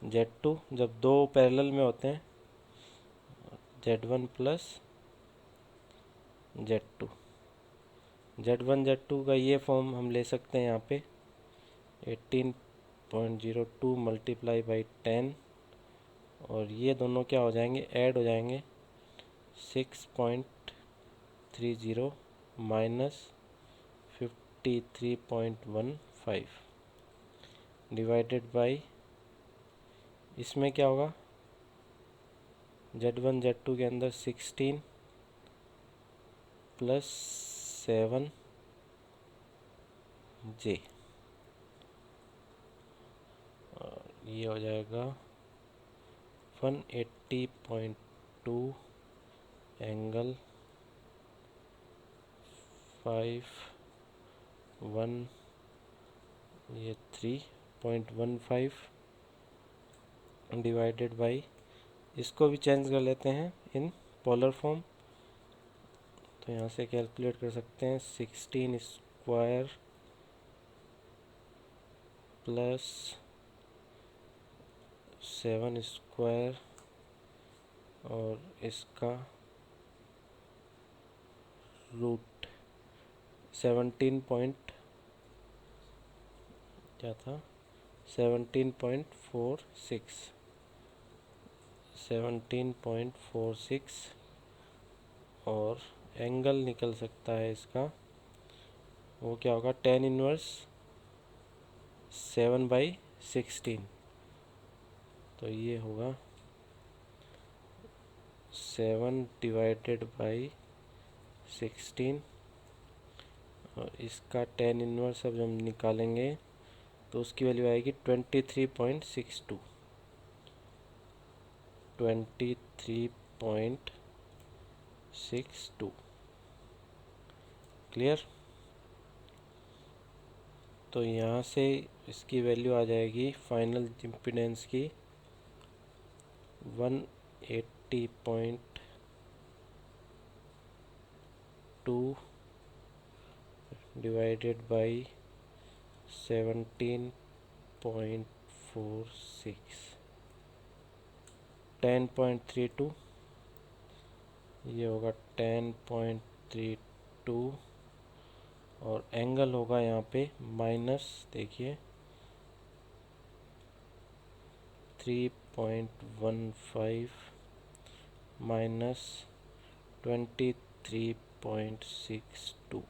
Speaker 1: Z2, जब दो पैरेलल में होते हैं Z1 plus Z2। Z1 Z2 का ये फॉर्म हम ले सकते हैं यहाँ पे 18.02 मल्टीप्लाई बाई 10, और ये दोनों क्या हो जाएंगे ऐड हो जाएंगे 6.30 माइनस 53.15 डिवाइडेड बाई, इसमें क्या होगा Z1 Z2 के अंदर 16 प्लस 7J, और ये हो जाएगा 180.2 एंगल 5 ये 3.15 डिवाइडेड बाई, इसको भी चेंज कर लेते हैं इन पोलर फॉर्म। तो यहाँ से कैलकुलेट कर सकते हैं 16 स्क्वायर प्लस 7 स्क्वायर, और इसका रूट 17 पॉइंट क्या था 17.46, और एंगल निकल सकता है इसका वो क्या होगा tan इनवर्स 7/16। तो ये होगा 7 डिवाइडेड बाई 16, और इसका tan इनवर्स अब हम निकालेंगे तो उसकी वैल्यू आएगी 23.62। 23.62 क्लियर। तो यहाँ से इसकी वैल्यू आ जाएगी फाइनल इम्पीडेंस की 180.2 डिवाइडेड बाई 17.46 10.32, ये होगा 10.32, और एंगल होगा यहाँ पे माइनस देखिए 23.15 माइनस 23.62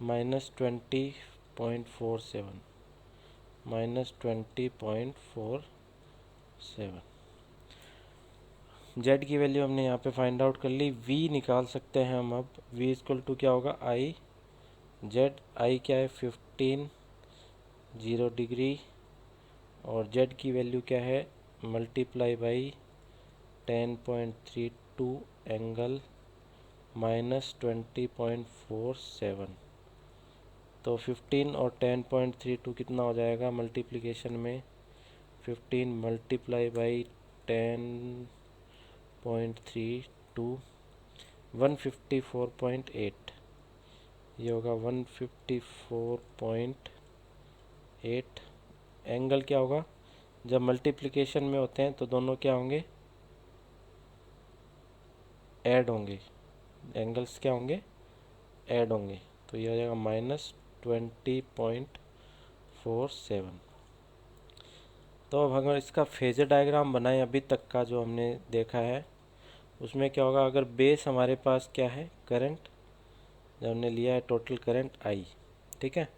Speaker 1: माइनस 20.47 माइनस 20.47। जेड की वैल्यू हमने यहाँ पे फाइंड आउट कर ली। वी निकाल सकते हैं हम अब। वी इक्वल टू क्या होगा, आई जेड। आई क्या है 15 0 डिग्री, और जेड की वैल्यू क्या है मल्टीप्लाई बाई 10.32 एंगल माइनस 20.47। तो 15 और 10.32 कितना हो जाएगा मल्टीप्लिकेशन में, 15 मल्टीप्लाई बाई 10.32 154.8, ये होगा 154.8। एंगल क्या होगा, जब मल्टीप्लिकेशन में होते हैं तो दोनों क्या होंगे, ऐड होंगे। एंगल्स क्या होंगे, ऐड होंगे। तो ये हो जाएगा माइनस 20.47। तो अब अगर इसका फेजर डायग्राम बनाएं अभी तक का जो हमने देखा है, उसमें क्या होगा, अगर बेस हमारे पास क्या है करंट, जब हमने लिया है टोटल करंट आई, ठीक है,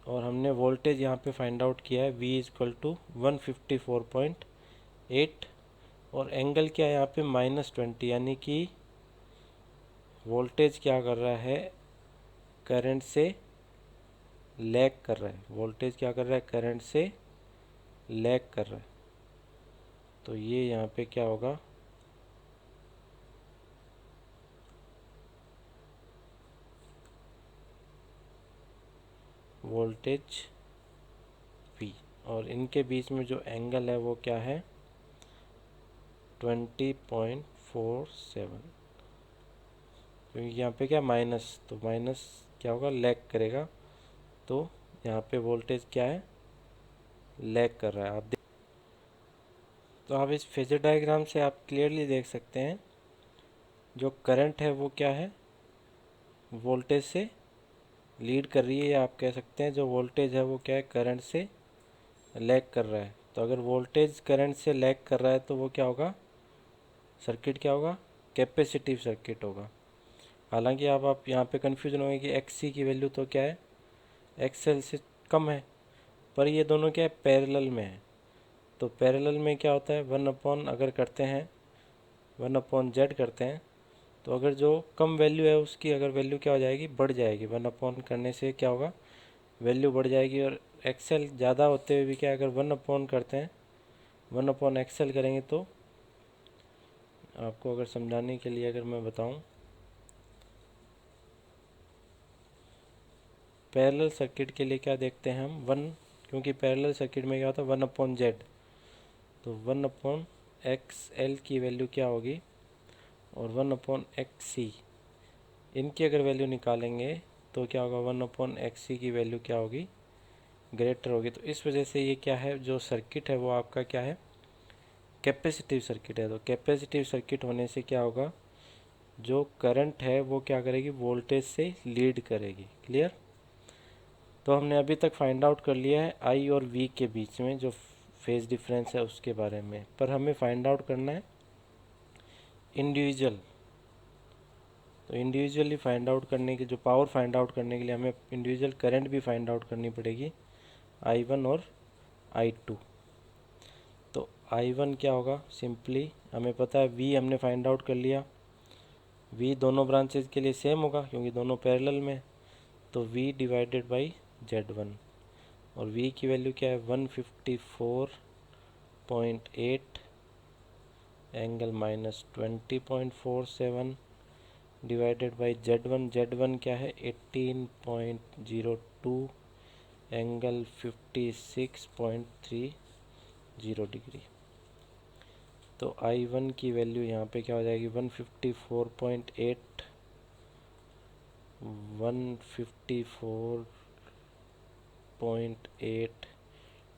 Speaker 1: और हमने वोल्टेज यहाँ पे फाइंड आउट किया है V इक्वल टू 154.8, और एंगल क्या है यहाँ पे -20, यानी कि वोल्टेज क्या कर रहा है, करंट से लैग कर रहा है। वोल्टेज क्या कर रहा है, करंट से लैग कर रहा है। तो ये यहाँ पे क्या होगा, वोल्टेज V, और इनके बीच में जो एंगल है वो क्या है 20.47। क्योंकि यहाँ पे क्या माइनस, तो माइनस क्या होगा लैग करेगा, तो यहाँ पे वोल्टेज क्या है लैग कर रहा है। तो आप इस फेजर डायग्राम से आप क्लियरली देख सकते हैं जो करंट है वो क्या है वोल्टेज से लीड कर रही है, या आप कह सकते हैं जो वोल्टेज है वो क्या है करंट से लैग कर रहा है। तो अगर वोल्टेज करंट से लैग कर रहा है तो वो क्या होगा, सर्किट क्या होगा, कैपेसिटिव सर्किट होगा। हालांकि आप यहाँ पे कन्फ्यूजन होंगे कि XC की वैल्यू तो क्या है XL से कम है, पर ये दोनों क्या है पैरेलल में है। तो पैरेलल में क्या होता है 1 अगर करते हैं 1/Z करते हैं, तो अगर जो कम वैल्यू है उसकी अगर वैल्यू क्या हो जाएगी, बढ़ जाएगी। 1 करने से क्या होगा, वैल्यू बढ़ जाएगी। और XL ज़्यादा होते हुए भी क्या, अगर 1 करते हैं 1/XL करेंगे, तो आपको अगर समझाने के लिए अगर मैं बताऊं, पैरेलल सर्किट के लिए क्या देखते हैं हम 1, क्योंकि पैरेलल सर्किट में क्या होता है 1/Z, तो 1/XL की वैल्यू क्या होगी, और 1/XC इनकी अगर वैल्यू निकालेंगे तो क्या होगा 1/XC की वैल्यू क्या होगी, ग्रेटर होगी। तो इस वजह से ये क्या है, जो सर्किट है वो आपका क्या है कैपेसिटिव सर्किट है। तो कैपेसिटिव सर्किट होने से क्या होगा, जो करंट है वो क्या करेगी, वोल्टेज से लीड करेगी। क्लियर। तो हमने अभी तक फाइंड आउट कर लिया है आई और वी के बीच में जो फेज डिफरेंस है उसके बारे में, पर हमें फाइंड आउट करना है इंडिविजुअल। तो इंडिविजुअली फाइंड आउट करने की, जो पावर फाइंड आउट करने के लिए हमें इंडिविजुअल करंट भी फाइंड आउट करनी पड़ेगी, I1 और I2। तो I1 क्या होगा, सिंपली हमें पता है V हमने फाइंड आउट कर लिया। V दोनों ब्रांचेज के लिए सेम होगा क्योंकि दोनों पैरेलल में, तो V डिवाइडेड बाई Z1, और V की वैल्यू क्या है 154.8 angle -20.47 divided by Z1। Z1 क्या है 18.02 एंगल 56.30 डिग्री। तो I1 की वैल्यू यहाँ पे क्या हो जाएगी 154.8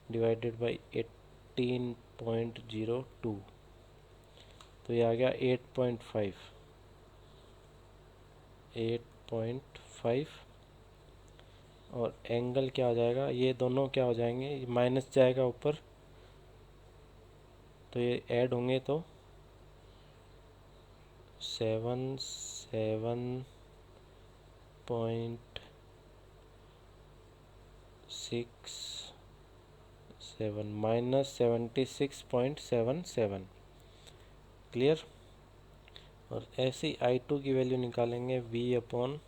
Speaker 1: डिवाइडेड बाई 18.02, तो ये आ गया 8.5 और एंगल क्या हो जाएगा, ये दोनों क्या हो जाएंगे, माइनस जाएगा ऊपर तो ये ऐड होंगे तो 77.67 माइनस 76.77। क्लियर। और ऐसे ही I2 की वैल्यू निकालेंगे, V अपॉन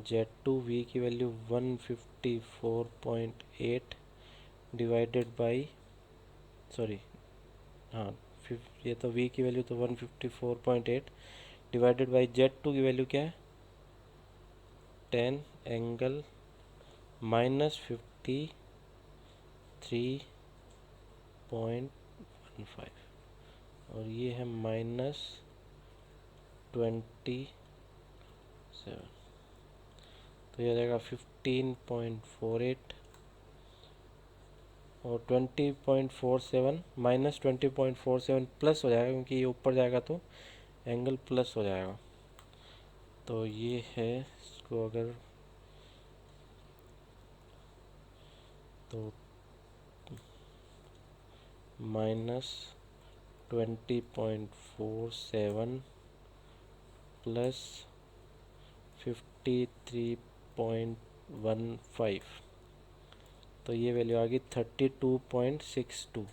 Speaker 1: Z2, V की वैल्यू 154.8 डिवाइडेड बाई, सॉरी, हाँ, ये तो V की वैल्यू तो 154.8 डिवाइडेड बाई Z2 की वैल्यू क्या है, 10 एंगल -53.15 और ये है -27, तो ये आ जाएगा 15.48 और 20.47 माइनस 20.47 प्लस हो जाएगा, क्योंकि ये ऊपर जाएगा तो एंगल प्लस हो जाएगा। तो ये है, इसको अगर तो -20.47 प्लस 53.15, तो ये वैल्यू आ गई 32.62,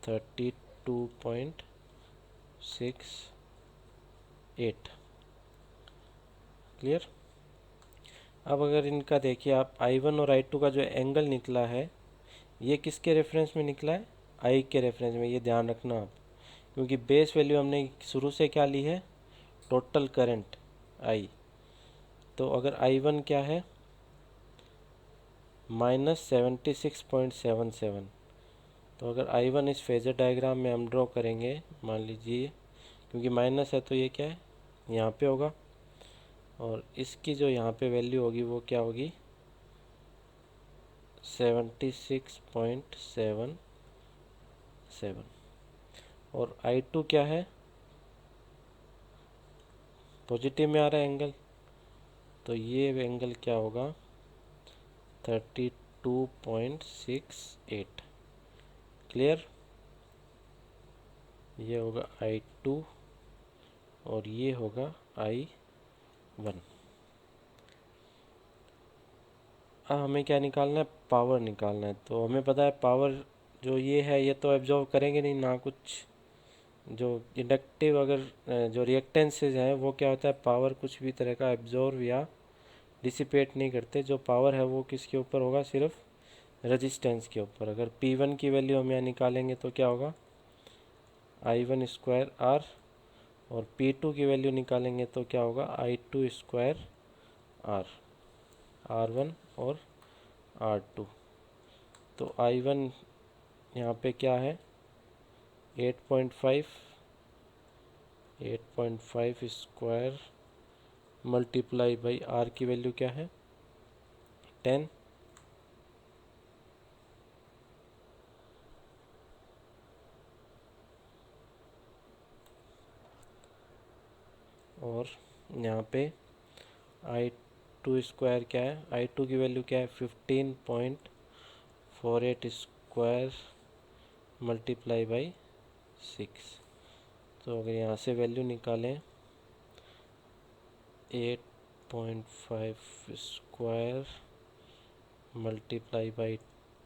Speaker 1: 32.68। क्लियर। अब अगर इनका देखिए आप, I1 और I2 का जो एंगल निकला है, ये किसके रेफरेंस में निकला है, I के रेफरेंस में, ये ध्यान रखना आप, क्योंकि बेस वैल्यू हमने शुरू से क्या ली है, टोटल करंट I। तो अगर I1 क्या है, -76.77, तो अगर I1 इस फेजर डायग्राम में हम ड्रॉ करेंगे, मान लीजिए, क्योंकि माइनस है तो ये क्या है, यहाँ पे होगा, और इसकी जो यहाँ पे वैल्यू होगी वो क्या होगी, 76.77। और I2 क्या है, पॉजिटिव में आ रहा है एंगल, तो ये एंगल क्या होगा, 32.68। क्लियर। ये होगा I2 और ये होगा I1। अब हमें क्या निकालना है, पावर निकालना है। तो हमें पता है पावर जो ये है, ये तो एब्जॉर्व करेंगे नहीं ना कुछ, जो इंडक्टिव अगर जो रिएक्टेंसेज हैं वो क्या होता है, पावर कुछ भी तरह का एब्जॉर्व या डिसिपेट नहीं करते। जो पावर है वो किसके ऊपर होगा, सिर्फ रेजिस्टेंस के ऊपर। अगर P1 की वैल्यू हम यहाँ निकालेंगे तो क्या होगा, I1 स्क्वायर R, और P2 की वैल्यू निकालेंगे तो क्या होगा, I2 स्क्वायर R, R1 और R2। तो I1 यहाँ पे क्या है, 8.5, 8.5 स्क्वायर मल्टीप्लाई बाई R की वैल्यू क्या है, 10, और यहाँ पे I2 स्क्वायर क्या है, I2 की वैल्यू क्या है, 15.48 स्क्वायर मल्टीप्लाई बाई 6। तो अगर यहाँ से वैल्यू निकालें, 8.5 स्क्वायर मल्टीप्लाई बाई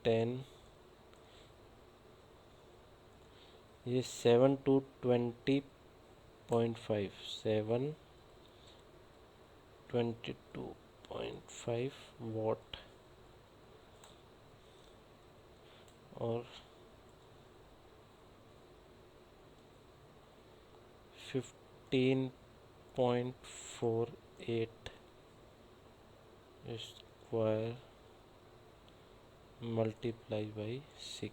Speaker 1: 10, ये 7 to 20.5, 7 22.5 वॉट, और 15.48 स्क्वायर मल्टीप्लाई बाई 6,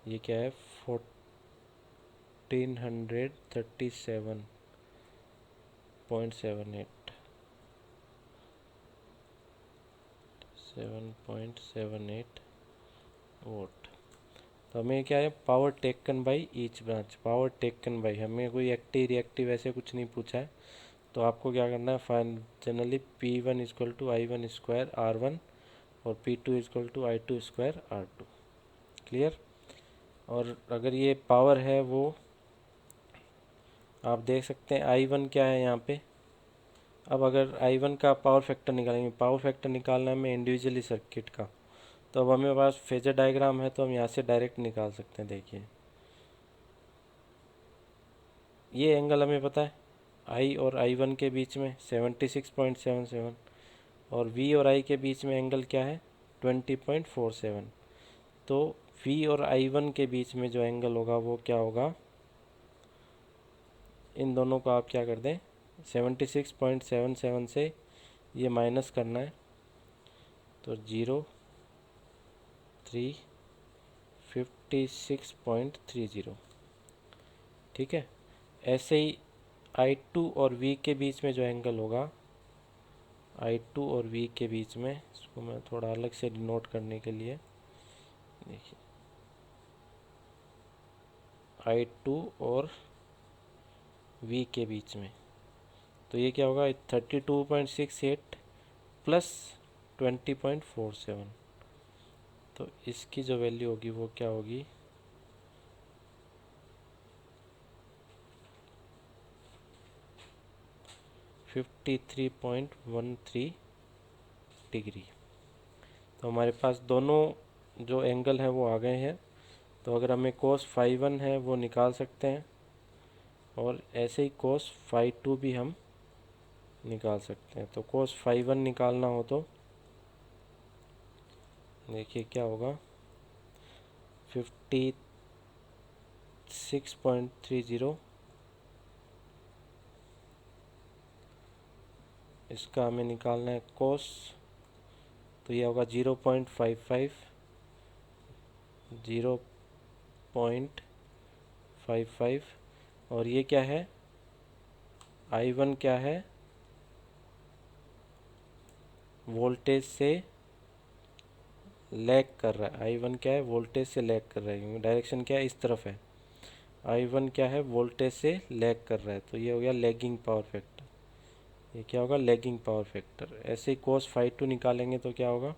Speaker 1: ये क्या है, 1437.78, 7.78 वोट। तो हमें क्या है, power taken by each branch, power taken by, हमें कोई एक्टिव रिएक्टिव ऐसे कुछ नहीं पूछा है, तो आपको क्या करना है, fine generally P1 equal to I1 square R1 और P2 equal to I2 square R2। Clear. और अगर ये पावर है वो आप देख सकते हैं I1 क्या है यहाँ पे। अब अगर I1 का पावर फैक्टर निकालेंगे, पावर फैक्टर निकालना है हमें इंडिविजुअली सर्किट का, तो अब हमें पास फेजर डायग्राम है तो हम यहाँ से डायरेक्ट निकाल सकते हैं। देखिए ये एंगल हमें पता है I और I1 के बीच में 76.77 और V और I के बीच में एंगल क्या है 20.47। तो V और I1 के बीच में जो एंगल होगा वो क्या होगा, इन दोनों को आप क्या कर दें 76.77 से ये माइनस करना है तो 0.356.30। ठीक है। ऐसे ही I2 और V के बीच में जो एंगल होगा, I2 और V के बीच में, इसको मैं थोड़ा अलग से नोट करने के लिए, देखिए I2 और V के बीच में, तो ये क्या होगा 32.68 प्लस 20.47। तो इसकी जो वैल्यू होगी वो क्या होगी 53.13 डिग्री। तो हमारे पास दोनों जो एंगल हैं वो आ गए हैं। तो अगर हमें cos phi 1 है वो निकाल सकते हैं और ऐसे ही cos phi 2 भी हम निकाल सकते हैं। तो cos phi 1 निकालना हो तो देखिए क्या होगा 56.30, इसका हमें निकालना है cos, तो ये होगा 0.55, 0.55 और ये क्या है I1 क्या है वोल्टेज से लैग कर रहा है। I1 क्या है वोल्टेज से लैग कर रहा है क्योंकि डायरेक्शन क्या है इस तरफ है। I1 क्या है वोल्टेज से लैग कर रहा है, तो ये हो गया लैगिंग पावर फैक्टर। ये क्या होगा लैगिंग पावर फैक्टर। ऐसे ही cos phi 2 निकालेंगे तो क्या होगा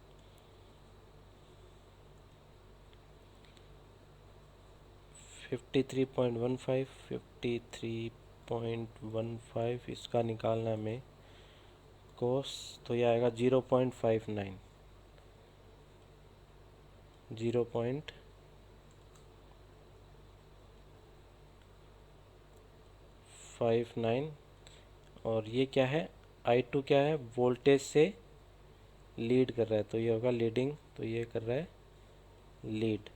Speaker 1: 53.15, 53.15 इसका निकालना हमें cos, तो ये आएगा 0.59, 0.59। और ये क्या है I2 क्या है वोल्टेज से लीड कर रहा है, तो ये होगा लीडिंग, तो ये कर रहा है लीड।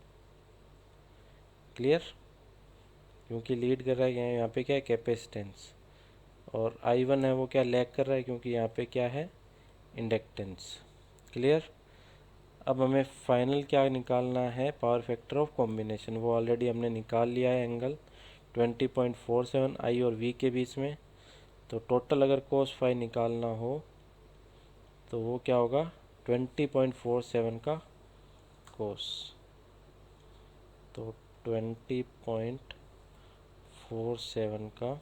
Speaker 1: क्लियर। क्योंकि लीड कर रहा है यहाँ पे क्या है कैपेसिटेंस, और I1 है वो क्या लैग कर रहा है क्योंकि यहाँ पे क्या है इंडक्टेंस। क्लियर। अब हमें फाइनल क्या निकालना है पावर फैक्टर ऑफ कॉम्बिनेशन, वो ऑलरेडी हमने निकाल लिया है एंगल 20.47 I और V के बीच में। तो टोटल अगर cos phi निकालना हो तो वो क्या होगा 20.47 का cos, तो 20.47 का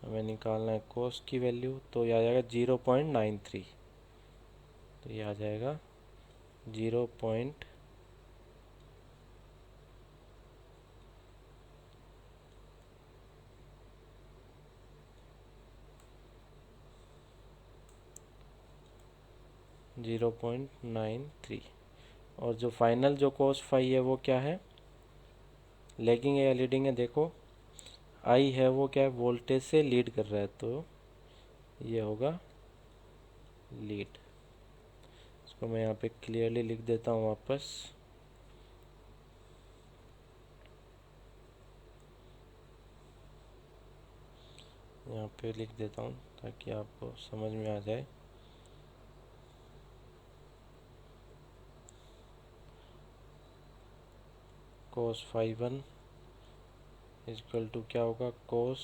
Speaker 1: हमें निकालना है cos की वैल्यू, तो ये आ जाएगा 0.93। तो ये आ जाएगा 0.93। और जो फाइनल जो cos phi है वो क्या है लैगिंग है या लीडिंग है, देखो I है वो क्या है वोल्टेज से लीड कर रहा है, तो ये होगा लीड। इसको मैं यहाँ पे क्लियरली लिख देता हूँ वापस। यहाँ पे लिख देता हूँ ताकि आपको समझ में आ जाए। cos phi 1 इक्वल टू क्या होगा cos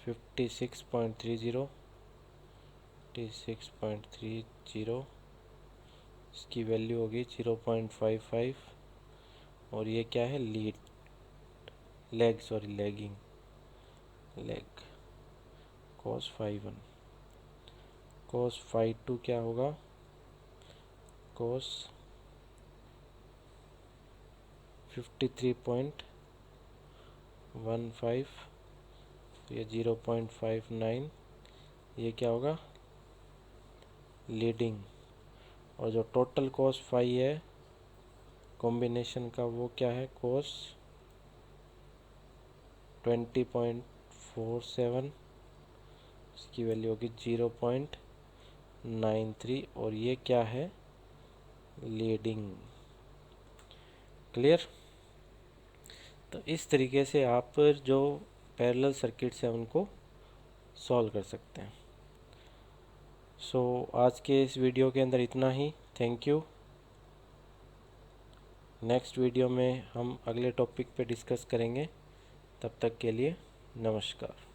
Speaker 1: 56.30, 56.30, इसकी वैल्यू होगी 0.55 और ये क्या है lead, lagging lag cos phi 1 cos phi 2 क्या होगा cos 53.15, ये 0.59, ये क्या होगा लीडिंग। और जो टोटल cos फाई है कॉम्बिनेशन का वो क्या है cos 20.47, इसकी वैल्यू होगी 0.93 और ये क्या है लीडिंग। क्लियर। तो इस तरीके से आप जो पैरेलल सर्किट्स हैं उनको सॉल्व कर सकते हैं। सो आज के इस वीडियो के अंदर इतना ही। Thank you. नेक्स्ट वीडियो में हम अगले टॉपिक पे डिस्कस करेंगे। तब तक के लिए नमस्कार।